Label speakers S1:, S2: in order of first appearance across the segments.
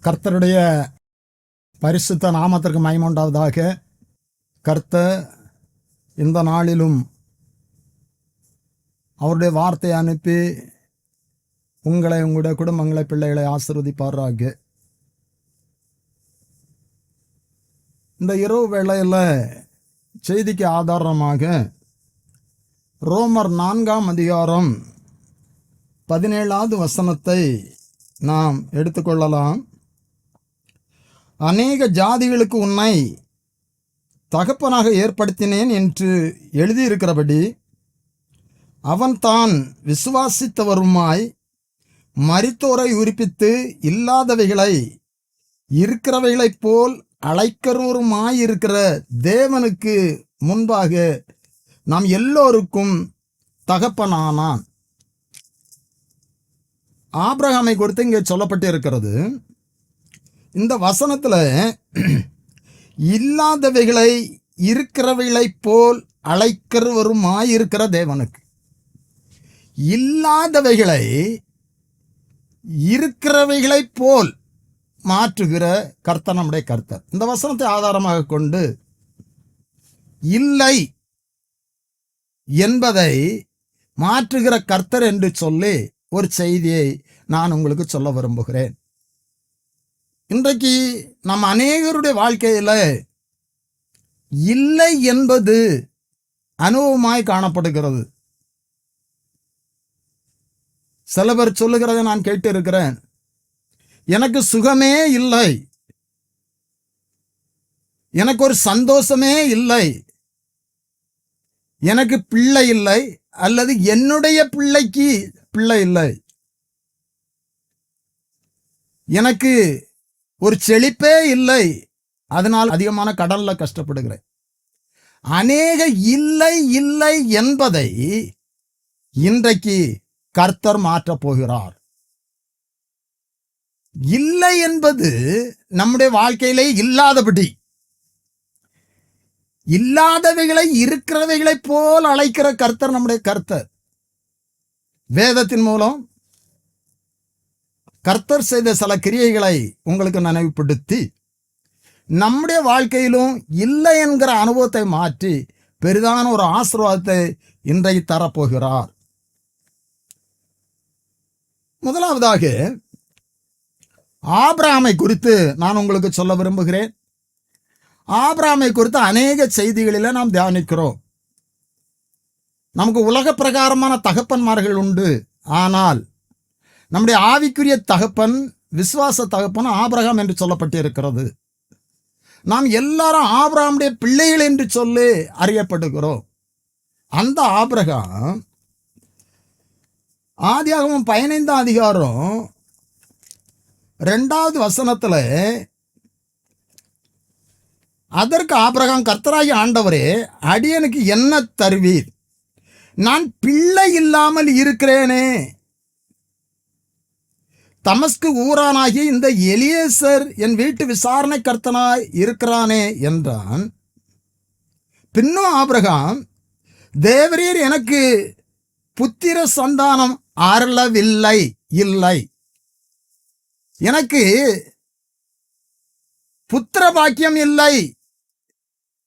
S1: கர்த்தருடைய பரிசுத்த நாமத்திற்கு மகிமை உண்டாவதாக. கர்த்தர் இந்த நாளிலும் அவருடைய வார்த்தையை அனுப்பி உங்களை, உங்களுடைய குடும்பங்களை, பிள்ளைகளை ஆசீர்வதிப்பாராக. இந்த இரவு வேளையில் செய்திக்கு ஆதாரமாக ரோமர் 4ஆம் அதிகாரம் 17வது வசனத்தை நாம் எடுத்துக்கொள்ளலாம். அநேக ஜாதிகளுக்கு உன்னை தகப்பனாக ஏற்படுத்தினேன் என்று எழுதியிருக்கிறபடி அவன் தான் விசுவாசித்தவருமாய் மரித்தோரை உயிர்ப்பித்து இல்லாதவைகளை இருக்கிறவைகளைப் போல் அழைக்கிறவருமாயிருக்கிற தேவனுக்கு முன்பாக நாம் எல்லோருக்கும் தகப்பனானான். ஆபிரகாமை குறித்து இங்கே சொல்லப்பட்டு இருக்கிறது. இந்த வசனத்தில் இல்லாதவைகளை இருக்கிறவைகளைப் போல் அழைக்கிறவருமாயிருக்கிற தேவனுக்கு, இல்லாதவைகளை இருக்கிறவைகளைப் போல் மாற்றுகிற கர்த்தர் நம்முடைய கர்த்தர். இந்த வசனத்தை ஆதாரமாக கொண்டு இல்லை என்பதை மாற்றுகிற கர்த்தர் என்று சொல்லி ஒரு செய்தியை நான் உங்களுக்கு சொல்ல விரும்புகிறேன். இன்றைக்கு நம் அநேகருடைய வாழ்க்கையில் இல்லை என்பது அனுபவமாய் காணப்படுகிறது. சில பேர் சொல்லுகிறதை நான் கேட்டு இருக்கிறேன். எனக்கு சுகமே இல்லை, எனக்கு ஒரு சந்தோஷமே இல்லை, எனக்கு பிள்ளை இல்லை, அல்லது என்னுடைய பிள்ளைக்கு பிள்ளை இல்லை, எனக்கு ஒரு செழிப்பே இல்லை, அதனால் அதிகமான கடல்ல கஷ்டப்படுகிறேன். அநேக இல்லை இல்லை என்பதை இன்றைக்கு கர்த்தர் மாற்றப் போகிறார். இல்லை என்பது நம்முடைய வாழ்க்கையிலே இல்லாதபடி, இல்லாதவைகளை இருக்கிறவைகளைப் போல் அழைக்கிற கர்த்தர் நம்முடைய கர்த்தர். வேதத்தின் மூலம் கர்த்தர் செய்த சில கிரியைகளை உங்களுக்கு நினைவுபடுத்தி நம்முடைய வாழ்க்கையிலும் இல்லை என்கிற அனுபவத்தை மாற்றி பெரிதான ஒரு ஆசீர்வாதத்தை இன்றைக்கு தரப்போகிறார். முதலாவதாக ஆபிரகாமை குறித்து நான் உங்களுக்கு சொல்ல விரும்புகிறேன். ஆபிரகாமை குறித்து அநேக செய்திகளில் நாம் தியானிக்கிறோம். நமக்கு உலக பிரகாரமான தகப்பன்மார்கள் உண்டு. ஆனால் நம்முடைய ஆவிக்குரிய தகப்பன், விசுவாச தகப்பன் ஆபிரகாம் என்று சொல்லப்பட்டிருக்கிறது. நாம் எல்லாரும் ஆபிரகாமுடைய பிள்ளைகள் என்று சொல்லி அறியப்படுகிறோம். அந்த ஆபிரகாம் ஆதியாகமம் 15ஆம் அதிகாரம் 2வது வசனத்தில், அதற்கு ஆபிரகாம், கர்த்தராகிய ஆண்டவரே, அடியனுக்கு என்ன தருவீர்? நான் பிள்ளை இல்லாமல் இருக்கிறேனே. தமஸ்கு ஊரானாகி இந்த எலியேசர் என் வீட்டு விசாரணை கர்த்தனாய் இருக்கிறானே என்றான். பின்னும் ஆபிரகாம், தேவரீர் எனக்கு புத்திர சந்தானம் அருளவில்லை, இல்லை, எனக்கு புத்திர பாக்கியம் இல்லை.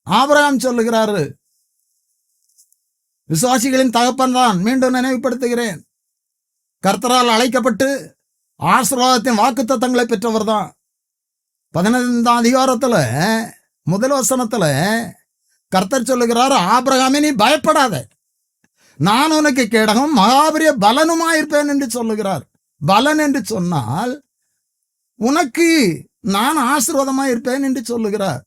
S1: ஆபிரகாம் சொல்லுகிறாரு, விசுவாசிகளின் தகப்பன் தான். மீண்டும் நினைவுபடுத்துகிறேன், கர்த்தரால் அழைக்கப்பட்டு ஆசீர்வாதத்தின் வாக்குத்தத்தங்களை பெற்றவர் தான். 15ஆம் அதிகாரத்தில் முதல் வசனத்தில் கர்த்தர் சொல்லுகிறார், ஆபிரகாமே நீ பயப்படாத, நான் உனக்கு கேடகம் மகாபெரிய பலனுமாயிருப்பேன் என்று சொல்லுகிறார். பலன் என்று சொன்னால் உனக்கு நான் ஆசீர்வாதமாக இருப்பேன் என்று சொல்லுகிறார்.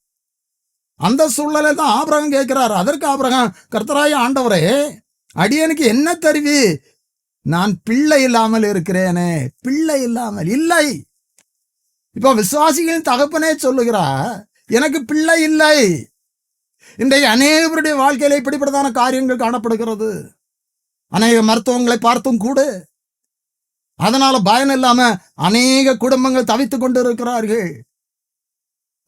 S1: அந்த சூழ்நிலை தான் ஆபிரகாம் கேட்கிறார். அதற்கு ஆபிரகாம், கர்த்தராகிய ஆண்டவரே, அடியனுக்கு என்ன தருவி? நான் பிள்ளை இல்லாமல் இருக்கிறேனே. பிள்ளை இல்லாமல் இல்லை. இப்ப விசுவாசிகளின் தகப்பனே சொல்லுகிறார், எனக்கு பிள்ளை இல்லை. இன்றைக்கு அநேகருடைய வாழ்க்கையில இப்படிப்பட்டதான காரியங்கள் காணப்படுகிறது. அநேக மருத்துவங்களை பார்த்தும் கூட அதனால பயன் இல்லாம அநேக குடும்பங்கள் தவித்துக் கொண்டு இருக்கிறார்கள்.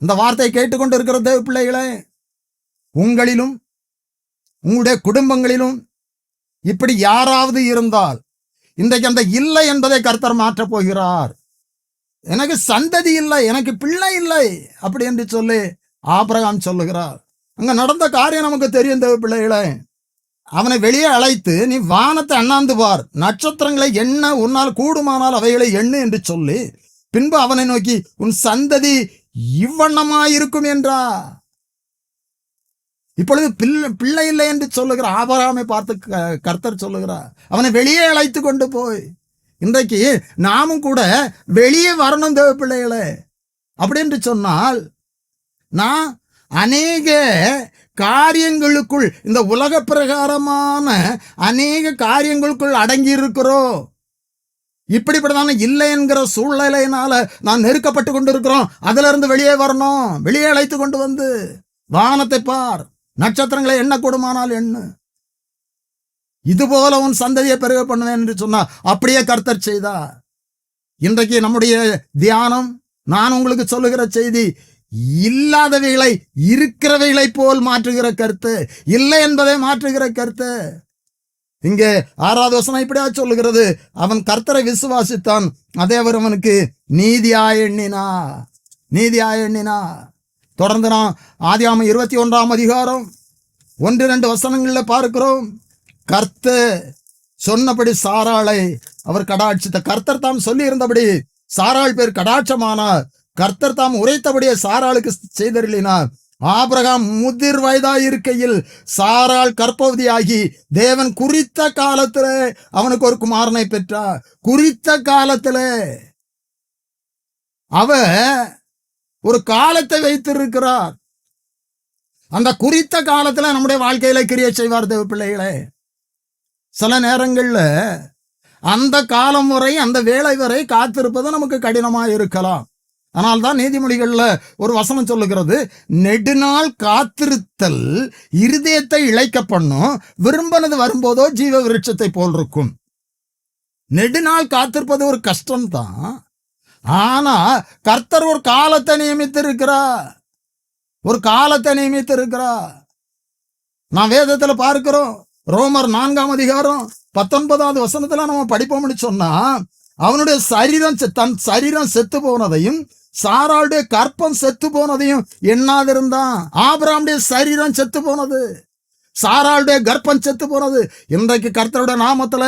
S1: இந்த வார்த்தையை கேட்டுக்கொண்டு இருக்கிற தேவ பிள்ளைகளே, உங்களிலும் உங்களுடைய குடும்பங்களிலும் இப்படி யாராவது இருந்தால் இன்றைக்கு அந்த இல்லை என்பதை கர்த்தர் மாற்றப் போகிறார். எனக்கு சந்ததி இல்லை, எனக்கு பிள்ளை இல்லை அப்படி என்று சொல்லி ஆபிரகாம் சொல்லுகிறார். அங்க நடந்த காரியம் நமக்கு தெரியும் தேவ பிள்ளைகளே. அவனை வெளியே அழைத்து, நீ வானத்தை அண்ணாந்து பார், நட்சத்திரங்களை எண்ண உன்னால் கூடுமானால் அவைகளை எண்ணு என்று சொல்லி, பின்பு அவனை நோக்கி உன் சந்ததி இவ்வண்ணமாயிருக்கும் என்றா. இப்பொழுது பிள்ளை இல்லை என்று சொல்லுகிற ஆபிரகாமை பார்த்து கர்த்தர் சொல்லுகிறார், அவனை வெளியே அழைத்து கொண்டு போய். இன்றைக்கு நாமும் கூட வெளியே வரணும் தேவ பிள்ளைகளே. அப்படி என்று சொன்னால் நான் அநேக காரியங்களுக்குள், இந்த உலக பிரகாரமான அநேக காரியங்களுக்குள் அடங்கி இருக்கிறோம். இப்படிப்பட்டதான இல்லை என்கிற சூழ்நிலையினால நான் நெருக்கப்பட்டு கொண்டு இருக்கிறோம். அதுல இருந்து வெளியே வரணும். வெளியே அழைத்து கொண்டு வந்து வானத்தை பார், நட்சத்திரங்களை எண்ண கூடுமானால் எண்ணு, இதுபோல உன் சந்ததியை பெருக பண்ணுவேன் என்று சொன்னார். அப்படியே கர்த்தர் செய்தார். இன்றைக்கு நம்முடைய தியானம், நான் உங்களுக்கு சொல்லுகிற செய்தி, இல்லாதவைகளை இருக்கிறவைகளை போல் மாற்றுகிற கருத்து, இல்லை என்பதை மாற்றுகிற கருத்து. இங்கே 6வது வசனம் இப்படியா சொல்லுகிறது, அவன் கர்த்தரை விசுவாசித்தான், அதே அவர் அவனுக்கு நீதியாய் எண்ணினா. நீதியாய் எண்ணினா. தொடர்ந்து நான் ஆதியாகமம் 21ஆம் அதிகாரம் 1-2 வசனங்களில் பார்க்கிறோம். கர்த்தர் சொன்னபடி சாராளை அவர் கடாட்சித்த. கர்த்தர் தாம் சொல்லி இருந்தபடி சாராள் பேர் கடாட்சமானார். கர்த்தர் தாம் உரைத்தபடியே சாராளுக்கு செய்தருளினார். ஆபிரகாம் முதிர் வயதாயிருக்கையில் சாராள் கர்ப்பவதியாகி தேவன் குறித்த காலத்துல அவனுக்கு ஒரு குமாரனை பெற்றார். குறித்த காலத்துல அவ ஒரு காலத்தை வைத்திருக்கிறார். அந்த குறித்த காலத்துல நம்முடைய வாழ்க்கையில கிரியை செய்வார் தேவ பிள்ளைகளே. சில நேரங்கள்ல அந்த காலம் வரை, அந்த வேளை வரை காத்திருப்பது நமக்கு கடினமா இருக்கலாம். அதனால்தான் நீதிமொழிகள்ல ஒரு வசனம் சொல்லுகிறது, நெடுநாள் காத்திருத்தல் இருதயத்தை இளைக்க பண்ணும், விரும்பினது வரும்போதோ ஜீவ விருட்சத்தை போல் இருக்கும். நெடுநாள் காத்திருப்பது ஒரு கஷ்டம்தான். ஆனா கர்த்தர் ஒரு காலத்தை நியமித்திருக்கிறார். ஒரு காலத்தை நியமித்திருக்கிறார். நான் வேதத்துல பார்க்கிறோம். ரோமர் 4ஆம் அதிகாரம் 19வது வசனத்துல நம்ம படிப்போம்னு சொன்னா, அவனுடைய தன் சரீரம் செத்து போனதையும் சாராளுடைய கற்பம் செத்து போனதையும் எண்ணாதிருந்தான். ஆபிரகாமுடைய சரீரம் செத்து போனது, சாராளுடைய கர்ப்பம் செத்து போனது. இன்றைக்கு கர்த்தருடைய நாமத்துல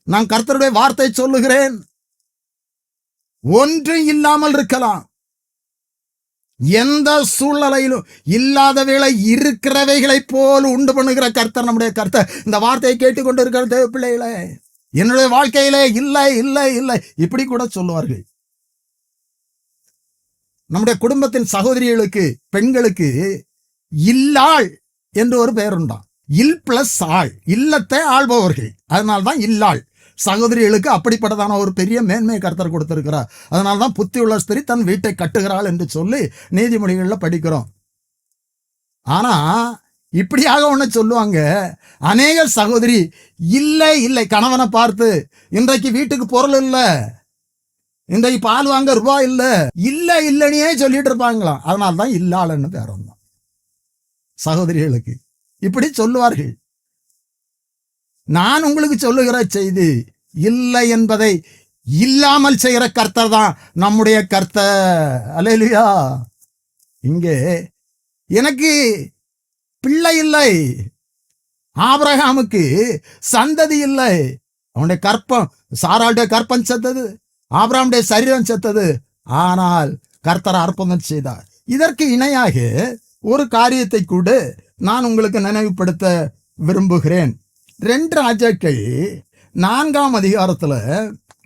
S1: நான் கர்த்தருடைய வார்த்தை சொல்லுகிறேன், ஒன்றும் இல்லாமல் இருக்கலாம். எந்த சூழ்நிலையிலும் இல்லாத வேளை இருக்கிறவைகளை போல் உண்டு பண்ணுகிற கர்த்தர் நம்முடைய கர்த்தர். இந்த வார்த்தையை கேட்டுக்கொண்டு இருக்கிற தேவ பிள்ளைகளே, என்னுடைய வாழ்க்கையிலே இல்லை இல்லை இல்லை இப்படி கூட சொல்லுவார்கள். நம்முடைய குடும்பத்தின் சகோதரிகளுக்கு, பெண்களுக்கு இல்லாள் என்று ஒரு பெயர் உண்டாம். இல் பிளஸ் ஆள், இல்லத்தை ஆள்பவர்கள். அதனால்தான் இல்லாள். சகோதரிகளுக்கு அப்படிப்பட்டதான ஒரு பெரிய மேன்மையை கர்த்தர் கொடுத்திருக்கிறார். அதனால்தான் புத்தி உள்ள ஸ்திரீ தன் வீட்டை கட்டுகிறாள் என்று சொல்லி நீதிமொழிகளில் படிக்கிறோம். ஆனா இப்படியாக ஒண்ணு சொல்லுவாங்க, அநேக சகோதரி இல்லை இல்லை கணவனை பார்த்து, இன்றைக்கு வீட்டுக்கு பொருள் இல்லை, இன்றைக்கு பால் வாங்க ரூபாய் இல்லை, இல்லை இல்லைன்னே சொல்லிட்டு இருப்பாங்களாம். அதனால்தான் இல்லாளன்னு பேர் வந்தான். சகோதரிகளுக்கு இப்படி சொல்லுவார்கள். நான் உங்களுக்கு சொல்லுகிற செய்தி, இல்லை என்பதை இல்லாமல் செய்கிற கர்த்தர் தான் நம்முடைய கர்த்தர். அல்லேலூயா. இங்கே எனக்கு பிள்ளை இல்லை, ஆபிரகாமுக்கு சந்ததி இல்லை. அவனுடைய கற்பம், சாராளுடைய கற்பம் செத்தது, ஆபிரகாமுடைய சரீரம் செத்தது. ஆனால் கர்த்தர் அற்புதம் செய்தார். இதற்கு இணையாக ஒரு காரியத்தை கூட நான் உங்களுக்கு நினைவுபடுத்த விரும்புகிறேன். 2 ராஜாக்கள் 4ஆம் அதிகாரத்துல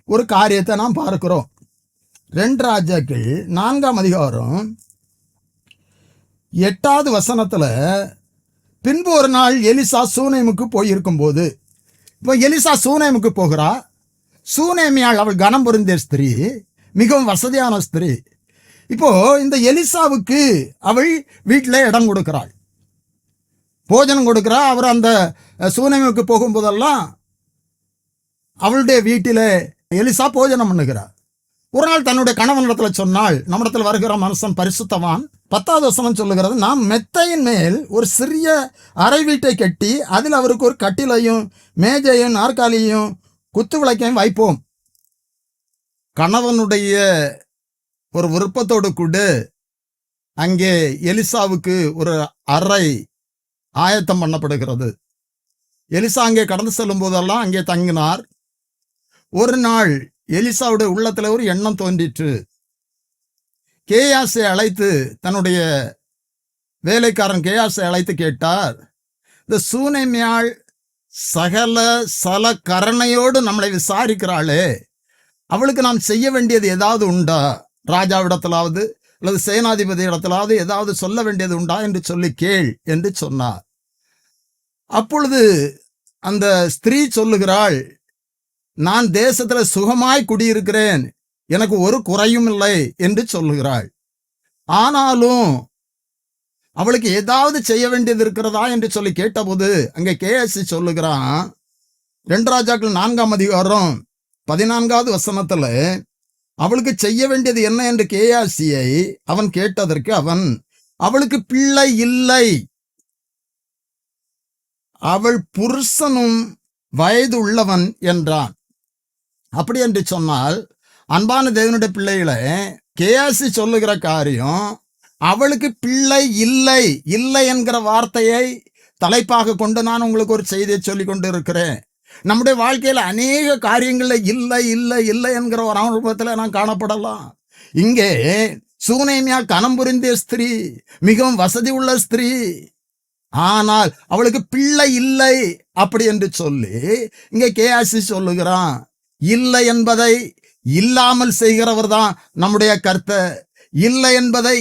S1: ஒரு காரியத்தை நாம் பார்க்கிறோம். 2 ராஜாக்கள் 4ஆம் அதிகாரம் 8வது வசனத்துல, பின்பு ஒரு நாள் எலிசா சூனேமுக்கு போயிருக்கும் போது, இப்போ எலிசா சூனேமுக்கு போகிறா. சூனேமியாள் அவள் கனம் பொருந்திய ஸ்திரீ, மிகவும் வசதியான ஸ்திரீ. இப்போ இந்த எலிசாவுக்கு அவள் வீட்டில் இடம் கொடுக்கிறாள், போஜனம் கொடுக்கிறா. அவர் அந்த சூனேமுக்கு போகும்போதெல்லாம் அவளுடைய வீட்டில் எலிசா போஜனம் பண்ணுகிறார். ஒரு நாள் தன்னுடைய கணவனிடத்துல சொன்னாள், நம்மிடத்தில் வருகிற மனுஷன் பரிசுத்தவான். 10வது வசனம் சொல்லுகிறது, நாம் மெத்தையின் மேல் ஒரு சிறிய அறை வீட்டை கட்டி அதில் அவருக்கு ஒரு கட்டிலையும் மேஜையும் நாற்காலியையும் குத்து விளக்கையும் வைப்போம். கணவனுடைய ஒரு விருப்பத்தோடு கூட அங்கே எலிசாவுக்கு ஒரு அறை ஆயத்தம் பண்ணப்படுகிறது. எலிசா அங்கே கடந்து செல்லும் போதெல்லாம் அங்கே தங்கினார். ஒரு நாள் எலிசாவுடைய உள்ளத்துல ஒரு எண்ணம் தோன்றிற்று. கேயாசை அழைத்து, தன்னுடைய வேலைக்காரன் கேயாசை அழைத்து கேட்டார், இந்த சூனேமியாள் சகல சல கருணையோடு நம்மளை விசாரிக்கிறாளே, அவளுக்கு நாம் செய்ய வேண்டியது ஏதாவது உண்டா? ராஜாவிடத்திலாவது அல்லது சேனாதிபதி இடத்திலாவது ஏதாவது சொல்ல வேண்டியது உண்டா என்று சொல்லி கேள் என்று சொன்னார். அப்பொழுது அந்த ஸ்திரீ சொல்லுகிறாள், நான் தேசத்துல சுகமாய் குடியிருக்கிறேன், எனக்கு ஒரு குறையும் இல்லை என்று சொல்லுகிறாள். ஆனாலும் அவளுக்கு ஏதாவது செய்ய வேண்டியது இருக்கிறதா என்று சொல்லி கேட்டபோது அங்கே கேஎஸ்சி சொல்லுகிறான், 2 ராஜாக்கள் 4ஆம் அதிகாரம் 14வது வசனத்துல, அவளுக்கு செய்ய வேண்டியது என்ன என்று கேயாசியை அவன் கேட்டதற்கு அவன், அவளுக்கு பிள்ளை இல்லை, அவள் புருஷனும் வயது உள்ளவன் என்றான். அப்படி என்று சொன்னால், அன்பான தேவனுடைய பிள்ளைகளை, கேயாசி சொல்லுகிற காரியம், அவளுக்கு பிள்ளை இல்லை இல்லை என்கிற வார்த்தையை தலைப்பாக கொண்டு நான் உங்களுக்கு ஒரு செய்தியை சொல்லி கொண்டு இருக்கிறேன். நம்முடைய வாழ்க்கையில அநேக காரியங்கள்ல இல்லை இல்லை இல்லை என்கிற ஒரு அனுபவத்தில் நான் காணப்படலாம். இங்கே சூனேமியா கனம் புரிந்திய ஸ்திரீ, மிகவும் வசதி உள்ள ஸ்திரீ, ஆனால் அவளுக்கு பிள்ளை இல்லை அப்படி என்று சொல்லி இங்கே கேயாசி சொல்லுகிறான். இல்லை என்பதை இல்லாமல் செய்கிறவர் தான் நம்முடைய கர்த்தர். இல்லை என்பதை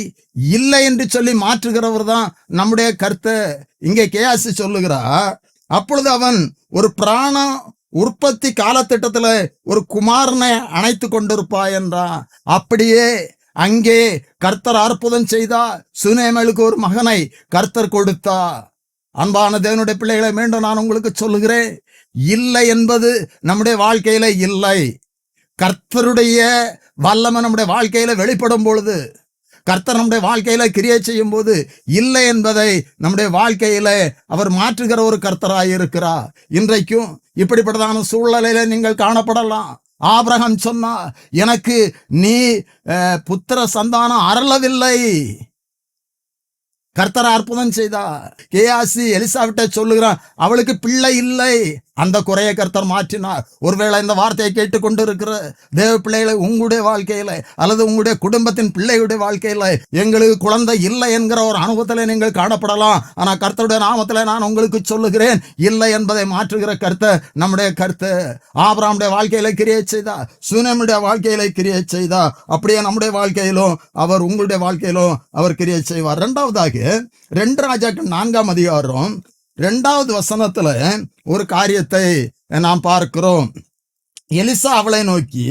S1: இல்லை என்று சொல்லி மாற்றுகிறவர் தான் நம்முடைய கர்த்தர். இங்கே கேயாசி சொல்லுகிறார், அப்பொழுது அவன் ஒரு பிராண உற்பத்தி காலத்திட்டத்துல ஒரு குமாரனை அணைத்து கொண்டிருப்பா என்றான். அப்படியே அங்கே கர்த்தர் அற்புதம் செய்தா. சுனேமேலுக்கு ஒரு மகனை கர்த்தர் கொடுத்தா. அன்பான தேவனுடைய பிள்ளைகளை, மீண்டும் நான் உங்களுக்கு சொல்லுகிறேன், இல்லை என்பது நம்முடைய வாழ்க்கையில இல்லை. கர்த்தருடைய வல்லமை நம்முடைய வாழ்க்கையில வெளிப்படும் பொழுது, கர்த்தர் நம்முடைய வாழ்க்கையில கிரியை செய்யும் போது, இல்லை என்பதை நம்முடைய வாழ்க்கையில அவர் மாற்றுகிற ஒரு கர்த்தராய் இருக்கிறார். இன்றைக்கும் இப்படிப்பட்டதான சூழ்நிலையில நீங்கள் காணப்படலாம். ஆபிரகாம் சொன்னா, எனக்கு நீ புத்திர சந்தானம் அருளவில்லை. கர்த்தர் அற்புதம் செய்தா. கேயாசி எலிசாவிட்ட சொல்லுகிறான், அவளுக்கு பிள்ளை இல்லை. அந்த குறையை கர்த்தர் மாற்றினார். ஒருவேளை இந்த வார்த்தையை கேட்டுக்கொண்டு இருக்கிற தேவ பிள்ளைகளை, உங்களுடைய வாழ்க்கையில அல்லது உங்களுடைய குடும்பத்தின் பிள்ளைகளுடைய வாழ்க்கையில எங்களுக்கு குழந்தை இல்லை என்கிற ஒரு அனுபவத்தில் நீங்கள் காணப்படலாம். ஆனா கர்த்தருடைய நாமத்தில் நான் உங்களுக்கு சொல்லுகிறேன், இல்லை என்பதை மாற்றுகிற கர்த்தர் நம்முடைய கர்த்தர். ஆபிரகாமுடைய வாழ்க்கையில கிரியை செய்தா, சூனேமுடைய வாழ்க்கையில கிரியை செய்தா. அப்படியே நம்முடைய வாழ்க்கையிலும் அவர், உங்களுடைய வெளிப்படுத்திலும் அவர் கிரியை செய்வார். இரண்டாவதாக 2 ராஜாக்கள் 4ஆம் அதிகாரம் 2வது வசனத்துல ஒரு காரியத்தை நாம் பார்க்கிறோம். எலிசா அவளை நோக்கி,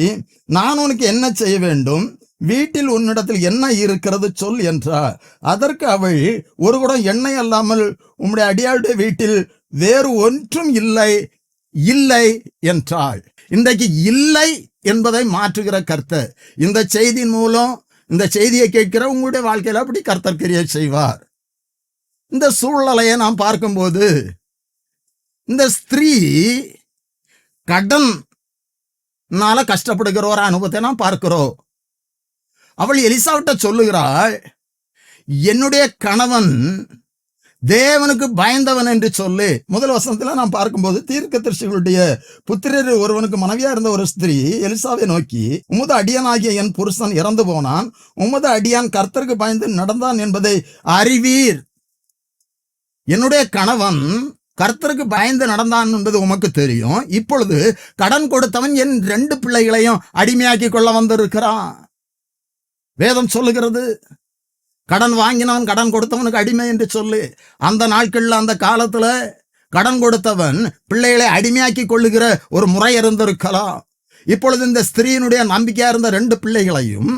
S1: நான் உனக்கு என்ன செய்ய வேண்டும்? வீட்டில் உன்னிடத்தில் என்ன இருக்கிறது சொல் என்றார். அதற்கு அவள், ஒரு குடம் எண்ணெய் அல்லாமல் உம்முடைய அடியாளுடைய வீட்டில் வேறு ஒன்றும் இல்லை இல்லை என்றாள். இன்றைக்கு இல்லை என்பதை மாற்றுகிற கர்த்தர் இந்த செய்தியின் மூலம், இந்த செய்தியை கேட்கிற உங்களுடைய வாழ்க்கையில அப்படி கர்த்தர் கிரியை செய்வார். இந்த சூழ்நிலையை நாம் பார்க்கும்போது, இந்த ஸ்திரீ கடன்னால கஷ்டப்படுகிற ஒரு அனுபவத்தை நாம் பார்க்கிறோம். அவள் எலிசாவிட்ட சொல்லுகிறாள், என்னுடைய கணவன் தேவனுக்கு பயந்தவன் என்று சொல்லி. முதல் வசனத்துல நாம் பார்க்கும்போது, தீர்க்கதரிசிகளுடைய புத்திரர் ஒருவனுக்கு மனைவியா இருந்த ஒரு ஸ்திரீ எலிசாவை நோக்கி, உமது அடியானாகிய என் புருஷன் இறந்து போனான், உமது அடியான் கர்த்தருக்கு பயந்து நடந்தான் என்பதை அறிவீர். என்னுடைய கணவன் கர்த்தருக்கு பயந்து நடந்தான் என்பது உமக்கு தெரியும். இப்பொழுது கடன் கொடுத்தவன் என் 2 பிள்ளைகளையும் அடிமையாக்கி கொள்ள வந்திருக்கிறான். வேதம் சொல்லுகிறது, கடன் வாங்கினவன் கடன் கொடுத்தவனுக்கு அடிமை என்று சொல்லி. அந்த நாட்கள்ல, அந்த காலத்துல கடன் கொடுத்தவன் பிள்ளைகளை அடிமையாக்கி கொள்ளுகிற ஒரு முறை இருந்திருக்கலாம். இப்பொழுது இந்த ஸ்திரீனுடைய நம்பிக்கையா இருந்த 2 பிள்ளைகளையும்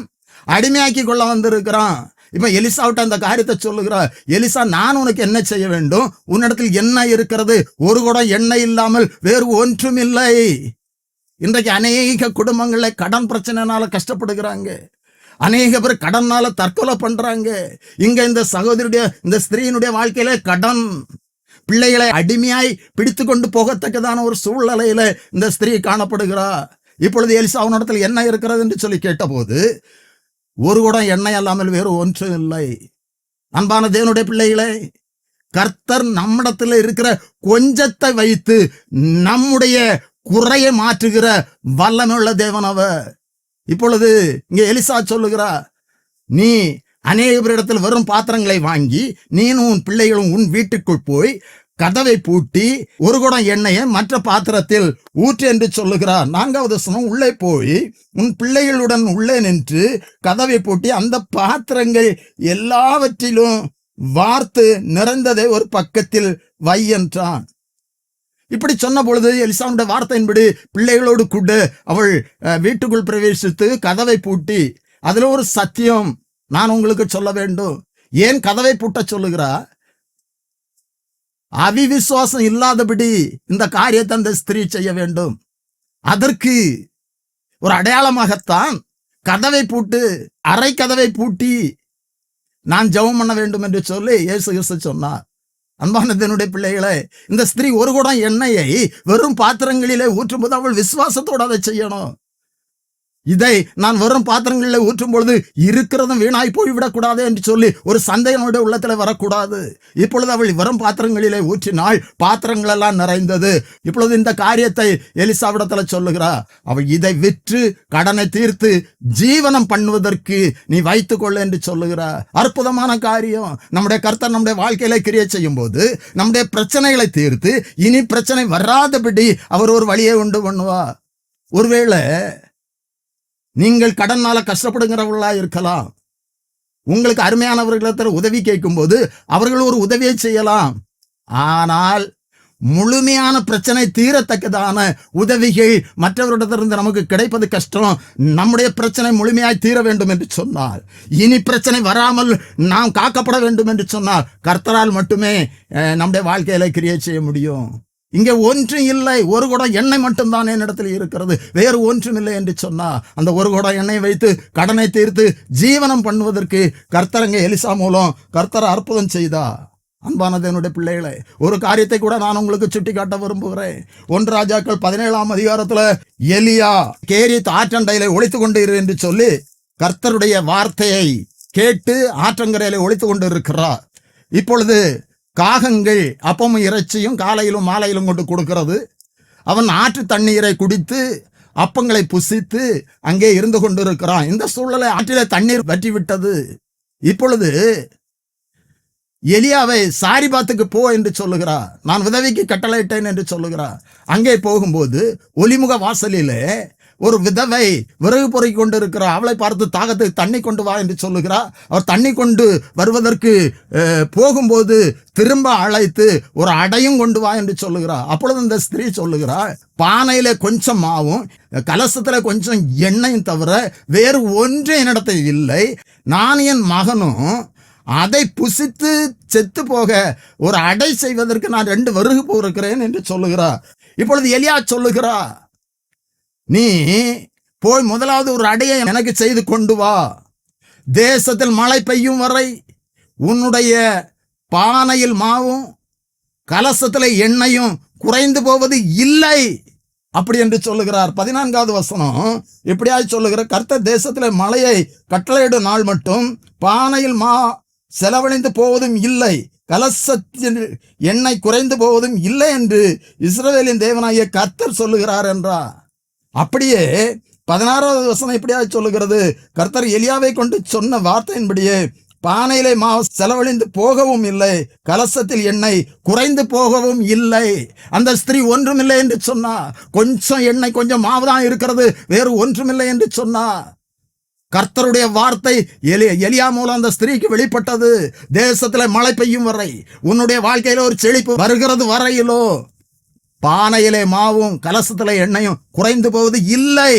S1: அடிமையாக்கி கொள்ள வந்திருக்கிறான். இப்ப எலிசாவிட்ட அந்த காரியத்தை சொல்லுகிறார். எலிசா, நான் உனக்கு என்ன செய்ய வேண்டும்? உன்னிடத்தில் என்ன இருக்கிறது? ஒரு குடம் எண்ணெய் இல்லாமல் வேறு ஒன்றும் இல்லை. இன்றைக்கு அநேக குடும்பங்கள்ல கடன் பிரச்சனைனால கஷ்டப்படுகிறாங்க. அநேக பேர் கடனால தற்கொலை பண்றாங்க. இங்க இந்த சகோதரியுடைய, இந்த ஸ்திரீனுடைய வாழ்க்கையில கடன் பிள்ளைகளை அடிமையாய் பிடித்து கொண்டு போகத்தக்கதான ஒரு சூழ்நிலையில இந்த ஸ்திரீ காணப்படுகிறார். இப்பொழுது எலிசா அவனிடத்தில் என்ன இருக்கிறது என்று சொல்லி கேட்டபோது, ஒரு குடம் எண்ணெய் அல்லாமல் வேறு ஒன்றும் இல்லை. அன்பான தேவனுடைய பிள்ளைகளே, கர்த்தர் நம்மிடத்தில் இருக்கிற கொஞ்சத்தை வைத்து நம்முடைய குறையை மாற்றுகிற வல்லமையுள்ள தேவன் அவர். இப்பொழுது இங்கே எலிசா சொல்லுகிறார், நீ அநேக பேரிடத்தில் வெறும் பாத்திரங்களை வாங்கி நீனும் உன் பிள்ளைகளும் உன் வீட்டுக்குள் போய் கதவை பூட்டி ஒரு குடம் எண்ணெயை மற்ற பாத்திரத்தில் ஊற்று என்று சொல்லுகிறார். 4வது வசனம், உள்ளே போய் உன் பிள்ளைகளுடன் உள்ளே நின்று கதவை பூட்டி அந்த பாத்திரங்கள் எல்லாவற்றிலும் வார்த்து நிறைந்ததை ஒரு பக்கத்தில் வை என்றான். இப்படி சொன்ன பொழுது எலிசாவுடைய வார்த்தையின்படி பிள்ளைகளோடு கூட அவள் வீட்டுக்குள் பிரவேசித்து கதவை பூட்டி, அதுல ஒரு சத்தியம் நான் உங்களுக்கு சொல்ல வேண்டும். ஏன் கதவை பூட்ட சொல்லுகிறா? அவிவிசுவாசம் இல்லாதபடி இந்த காரியத்தை அந்த ஸ்திரீ செய்ய வேண்டும். அதற்கு ஒரு அடையாளமாகத்தான் கதவை பூட்டு, அரை கதவை பூட்டி நான் ஜெபம் பண்ண வேண்டும் என்று சொல்லி இயேசு கிறிஸ்து சொன்னார். அன்பான தேவனுடைய பிள்ளைகளே, இந்த ஸ்திரீ ஒரு குடம் எண்ணெயை வெறும் பாத்திரங்களிலே ஊற்றும் போது அவள் விசுவாசத்தோடு அதை செய்யணும். இதை நான் வெறும் பாத்திரங்களில் ஊற்றும் பொழுது இருக்கிறதும் வீணாய் போய்விடக்கூடாது என்று சொல்லி ஒரு சந்தேகனுடைய உள்ளத்தில் வரக்கூடாது. இப்பொழுது அவள் வெறும் பாத்திரங்களிலே ஊற்றினாள், பாத்திரங்கள் எல்லாம் நிறைந்தது. இப்பொழுது இந்த காரியத்தை எலிசாவிடத்தில் சொல்லுகிறார், அவள் இதை விற்று கடனை தீர்த்து ஜீவனம் பண்ணுவதற்கு நீ வைத்துக்கொள்ள என்று சொல்லுகிறார். அற்புதமான காரியம். நம்முடைய கர்த்தர் நம்முடைய வாழ்க்கையில கிரியை செய்யும் போது நம்முடைய பிரச்சனைகளை தீர்த்து இனி பிரச்சனை வராதபடி அவர் ஒரு வழியை உண்டு பண்ணுவார். ஒருவேளை நீங்கள் கடனால கஷ்டப்படுகிறவர்களா இருக்கலாம். உங்களுக்கு அருமையானவர்களிடத்தில் உதவி கேட்கும் போது அவர்கள் ஒரு உதவியை செய்யலாம். ஆனால் முழுமையான பிரச்சனை தீரத்தக்கதான உதவிகள் மற்றவரிடத்திலிருந்து நமக்கு கிடைப்பது கஷ்டம். நம்முடைய பிரச்சனை முழுமையாய் தீர வேண்டும் என்று சொன்னால், இனி பிரச்சனை வராமல் நாம் காக்கப்பட வேண்டும் என்று சொன்னால் கர்த்தரால் மட்டுமே நம்முடைய வாழ்க்கையில கிரியை செய்ய முடியும். இங்கே ஒன்றும் இல்லை, ஒரு குடம் எண்ணெய் மட்டும்தான் என்னிடத்தில் இருக்கிறது, வேறு ஒன்றும் இல்லை என்று சொன்னா அந்த ஒரு குடம் எண்ணெய் வைத்து கடனை தீர்த்து ஜீவனம் பண்ணுவதற்கு கர்த்தர் அங்கே எலிசா மூலம் கர்த்தர் அற்புதம் செய்தா. அன்பான தேவனுடைய பிள்ளைகளை, ஒரு காரியத்தை கூட நான் உங்களுக்கு சுட்டி காட்ட விரும்புகிறேன். 1 ராஜாக்கள் 17ஆம் அதிகாரத்துல எலியா கேரித் ஆற்றண்டையில ஒளித்து கொண்டு இரு என்று சொல்லி கர்த்தருடைய வார்த்தையை கேட்டு ஆற்றங்கரையில ஒளித்து கொண்டு இருக்கிறார். இப்பொழுது காகங்கள் அப்பமும் இறைச்சியும் காலையிலும் மாலையிலும் கொண்டு கொடுக்கிறது. அவன் ஆற்று தண்ணீரை குடித்து அப்பங்களை புசித்து அங்கே இருந்து கொண்டிருக்கிறான். இந்த சூழலை ஆற்றிலே தண்ணீர் வற்றி விட்டது. இப்பொழுது எலியாவை சாரிபாத்துக்கு போ என்று சொல்லுகிறார். நான் உதவிக்கு கட்டளையிட்டேன் என்று சொல்லுகிறார். அங்கே போகும்போது ஒலிமுக வாசலிலே ஒரு விதவை விறகு பொறுக்கி கொண்டு இருக்கிறார். அவளை பார்த்து தாகத்துக்கு தண்ணி கொண்டு வா என்று சொல்லுகிறார். அவர் தண்ணி கொண்டு வருவதற்கு போகும்போது திரும்ப அழைத்து ஒரு அடையும் கொண்டு வா என்று சொல்லுகிறார். அப்பொழுது இந்த ஸ்திரீ சொல்லுகிறார், பானையில கொஞ்சம் மாவும் கலசத்துல கொஞ்சம் எண்ணெயும் தவிர வேறு ஒன்று என்னிடத்தில் இல்லை. நான் என் மகனும் அதை புசித்து செத்து போக ஒரு அடை செய்வதற்கு நான் 2 விறகு போயிருக்கிறேன் என்று சொல்லுகிறார். இப்பொழுது எலியா சொல்லுகிறார், நீ போய் முதலாவது ஒரு அடையை எனக்கு செய்து கொண்டு வா. தேசத்தில் மழை பெய்யும் வரை உன்னுடைய பானையில் மாவும் கலசத்தில் எண்ணெயும் குறைந்து போவது இல்லை அப்படி என்று சொல்லுகிறார். 14வது வசனம் இப்படியாய் சொல்லுகிற, கர்த்தர் தேசத்தில் மழையை கட்டளையிடும் நாள் மட்டும் பானையில் மா செலவழிந்து போவதும் இல்லை, கலசத்தில் எண்ணெய் குறைந்து போவதும் இல்லை என்று இஸ்ரவேலின் தேவனாகிய கர்த்தர் சொல்லுகிறார் என்றார். அப்படியே 16வது வசனம் இப்படியா சொல்லுகிறது, கர்த்தர் எலியாவை கொண்டு சொன்ன வார்த்தையின்படியே பானையிலே மாவு செலவழிந்து போகவும் இல்லை, கலசத்தில் எண்ணெய் குறைந்து போகவும் இல்லை. அந்த ஸ்திரீ ஒன்றுமில்லை என்று சொன்னா, கொஞ்சம் எண்ணெய் கொஞ்சம் மாவு தான் இருக்கிறது, வேறு ஒன்றுமில்லை என்று சொன்னா. கர்த்தருடைய வார்த்தை எலியா மூலம் அந்த ஸ்திரீக்கு வெளிப்பட்டது. தேசத்துல மழை பெய்யும் வரை, உன்னுடைய வாழ்க்கையில ஒரு செழிப்பு வருகிறது வரையிலோ பானையிலே மாவும் கலசத்திலே எண்ணெயும் குறைந்து போவது இல்லை.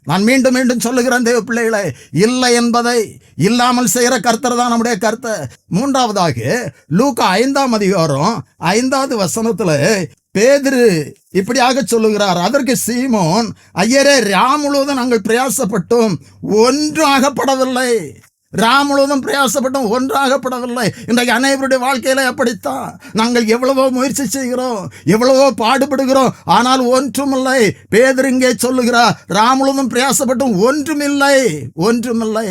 S1: நான் மீண்டும் மீண்டும் சொல்லுகிறேன் தேவ பிள்ளைகளை, இல்லை என்பதை இல்லாமல் செய்கிற கர்த்தர் தான் நம்முடைய கர்த்தர். 3வதாக லூக்கா 5ஆம் அதிகாரம் 5வது வசனத்துல பேதுரு இப்படியாக சொல்லுகிறார். அதற்கு சீமோன், ஐயரே, ராம் முழுவதும் நாங்கள் பிரயாசப்பட்டோம், ஒன்றும் ஆகப்படவில்லை. ராம் முழுவதும் பிரயாசப்பட்டோம், ஒன்றாகப்படவில்லை. இன்றைக்கு அனைவருடைய வாழ்க்கையில அப்படித்தான். நாங்கள் எவ்வளவோ முயற்சி செய்கிறோம், எவ்வளவோ பாடுபடுகிறோம், ஆனால் ஒன்றுமில்லை. பேதுரு இங்கே சொல்லுகிறார், ராம் முழுவதும் பிரயாசப்பட்டும் ஒன்றுமில்லை, ஒன்றுமில்லை.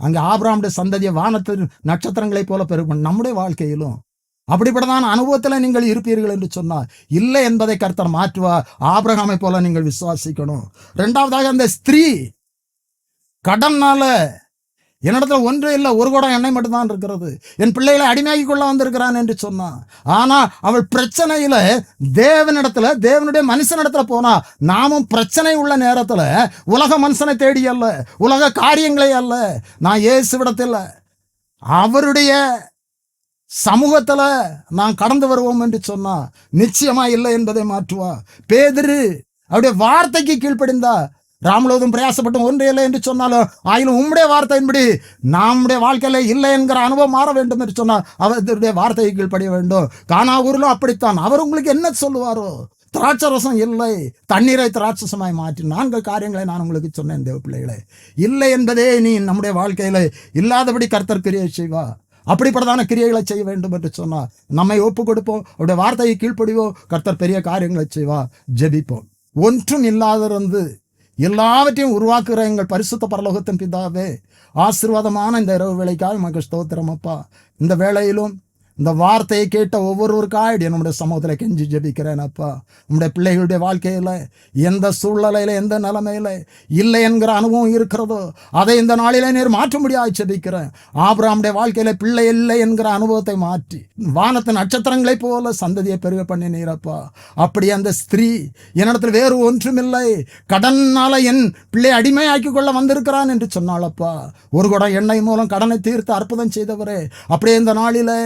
S1: அங்கே ஆபிரகாமுடைய சந்ததியை வானத்து நட்சத்திரங்களைப் போல பெருகும். நம்முடைய வாழ்க்கையிலும் அப்படிப்பட்டதான அனுபவத்தில் நீங்கள் இருப்பீர்கள் என்று சொன்னார். இல்லை என்பதை கர்த்தர் மாற்றுவார். ஆபிரகாமை போல நீங்கள் விசுவாசிக்கணும். இரண்டாவதாக, அந்த ஸ்திரீ கடன்னால என்னிடத்துல ஒன்றே இல்லை, ஒரு குடம் எண்ணெய் மட்டும்தான் இருக்கிறது, என் பிள்ளைகளை அடிமையாக்கி கொள்ள வந்திருக்கிறான் என்று சொன்னான். ஆனா அவள் பிரச்சனையில தேவனிடத்துல, தேவனுடைய மனுஷனிடத்துல போனா, நாமும் பிரச்சனை உள்ள நேரத்துல உலக மனுஷனை தேடி அல்ல, உலக காரியங்களை அல்ல, நான் இயேசுவிடத்தில் அவருடைய சமூகத்துல நான் கடந்து வருவோம் என்று சொன்னா நிச்சயமா இல்லை என்பதை மாற்றுவா. பேதுரு அவருடைய வார்த்தைக்கு கீழ்ப்படிந்தா, ராமலோதும் பிரயாசப்பட்டும் ஒன்றே இல்லை என்று சொன்னாலும் ஆயிலும் உம்முடைய வார்த்தையின்படி நம்முடைய வாழ்க்கையில இல்லை என்கிற அனுபவம் மாற வேண்டும் என்று சொன்னால் அவருடைய வார்த்தையை கீழ்ப்படிய வேண்டும். கானா ஊரிலும் அப்படித்தான். அவர் உங்களுக்கு என்ன சொல்லுவாரோ, திராட்சரசம் இல்லை, தண்ணீரை திராட்சசமாய் மாற்றி 4 காரியங்களை நான் உங்களுக்கு சொன்னேன் தேவ பிள்ளைகளே. இல்லை என்பதே நீ நம்முடைய வாழ்க்கையில இல்லாதபடி கர்த்தர் கிரியை செய்வா. அப்படிப்பட்டதான கிரியைகளை செய்ய வேண்டும் என்று சொன்னா நம்மை ஒப்பு கொடுப்போம், அவருடைய வார்த்தையை கீழ்ப்படிவோம், கர்த்தர் பெரிய காரியங்களை செய்வா. ஜெபிப்போம். ஒன்றும் இல்லாதிருந்து எல்லாவற்றையும் உருவாக்குகிற எங்கள் பரிசுத்த பரலோகத்தின் பிதாவே, ஆசீர்வாதமான இந்த இரவு வேளைக்காக உமக்கு ஸ்தோத்திரம் அப்பா. இந்த வேளையிலும் இந்த வார்த்தையை கேட்ட ஒவ்வொருவருக்காக நம்முடைய சமூகத்தில் கெஞ்சி ஜெபிக்கிறேன் அப்பா. நம்முடைய பிள்ளைகளுடைய வாழ்க்கையில் எந்த சூழ்நிலையில், எந்த நிலைமையில் இல்லை என்கிற அனுபவம் இருக்கிறதோ அதை இந்த நாளிலே நீர் மாற்ற முடியாது ஜெபிக்கிறேன். ஆபிரகாமுடைய வாழ்க்கையில் பிள்ளை இல்லை என்கிற அனுபவத்தை மாற்றி வானத்து நட்சத்திரங்களைப் போல சந்ததியை பெருக பண்ணினீரப்பா. அப்படி அந்த ஸ்திரீ என்னிடத்தில் வேறு ஒன்றுமில்லை, கடனால என் பிள்ளை அடிமையாக்கி கொள்ள வந்திருக்கிறான் என்று சொன்னாலப்பா. ஒரு குடம் எண்ணெய் மூலம் கடனை தீர்த்து அற்புதம் செய்தவரே, அப்படியே இந்த நாளில்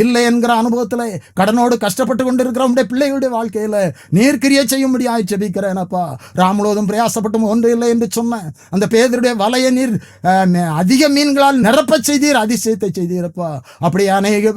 S1: இல்லை என்கிற அனுபவத்தில் கடனோடு கஷ்டப்பட்டு கொண்டிருக்கிற உடைய பிள்ளைகளுடைய வாழ்க்கையில் நீர் கிரியை செய்ய முடியாது ஜெபிக்கிறேனப்பா. ராமலோதும் பிரயாசப்பட்டும் ஒன்று இல்லை என்று சொன்ன அந்த பேதருடைய வலையை நீர் அதிக மீன்களால் நிரப்ப செய்தீர், அதிசயத்தை செய்தீரப்பா. அப்படியே அநேக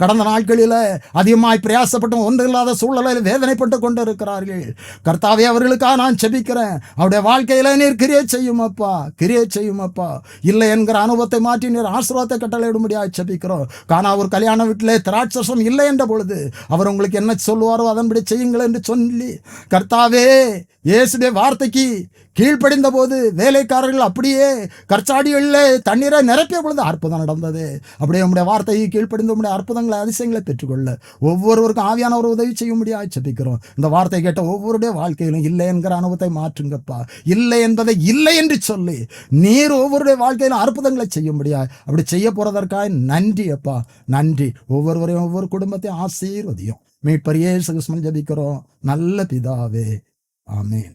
S1: கடந்த நாட்களில் அதிகமாய் பிரயாசப்பட்டும் ஒன்று இல்லாத சூழலில் வேதனைப்பட்டு கொண்டு இருக்கிறார்கள். கர்த்தாவே, அவர்களுக்காக நான் ஜெபிக்கிறேன். அவருடைய வாழ்க்கையில நீர் கிரியை செய்யும் அப்பா, கிரியை செய்யும் அப்பா. இல்லை என்கிற அனுபவத்தை மாற்றி நீர் ஆசீர்வாதத்தை கட்டளையிட முடியாது ஜெபிக்கிறோம். காணா ஒரு கல்யாண வீட்டிலே திராட்சரசம் இல்லை என்ற பொழுது அவர் உங்களுக்கு என்ன சொல்லுவாரோ அதன்படி செய்யுங்கள் என்று சொல்லி, கர்த்தாவே இயேசுடைய வார்த்தைக்கு கீழ்ப்படிந்த போது வேலைக்காரர்கள் அப்படியே கற்சாடிகளில் தண்ணீரை நிரப்பிய பொழுது அற்புதம் நடந்தது. அப்படியே உங்களுடைய வார்த்தையை கீழ்ப்படிந்து உங்களுடைய அற்புதங்களை, அதிசயங்களை பெற்றுக்கொள்ள ஒவ்வொருவருக்கும் ஆவியான ஒரு உதவி செய்ய முடியாது ஜெபிக்கிறோம். இந்த வார்த்தை கேட்ட ஒவ்வொருடைய வாழ்க்கையிலும் இல்லை என்கிற அனுபவத்தை மாற்றுங்கப்பா. இல்லை என்பதை இல்லை என்று சொல்லி நீர் ஒவ்வொருடைய வாழ்க்கையிலும் அற்புதங்களை செய்ய முடியாது. அப்படி செய்ய போறதற்காக நன்றி அப்பா, நன்றி. ஒவ்வொருவரையும் ஒவ்வொரு குடும்பத்தையும் ஆசீர்வதியும். மீட்பர் இயேசு கிறிஸ்துவின் ஜெபிக்கிறோம் நல்ல பிதாவே, ஆமென்.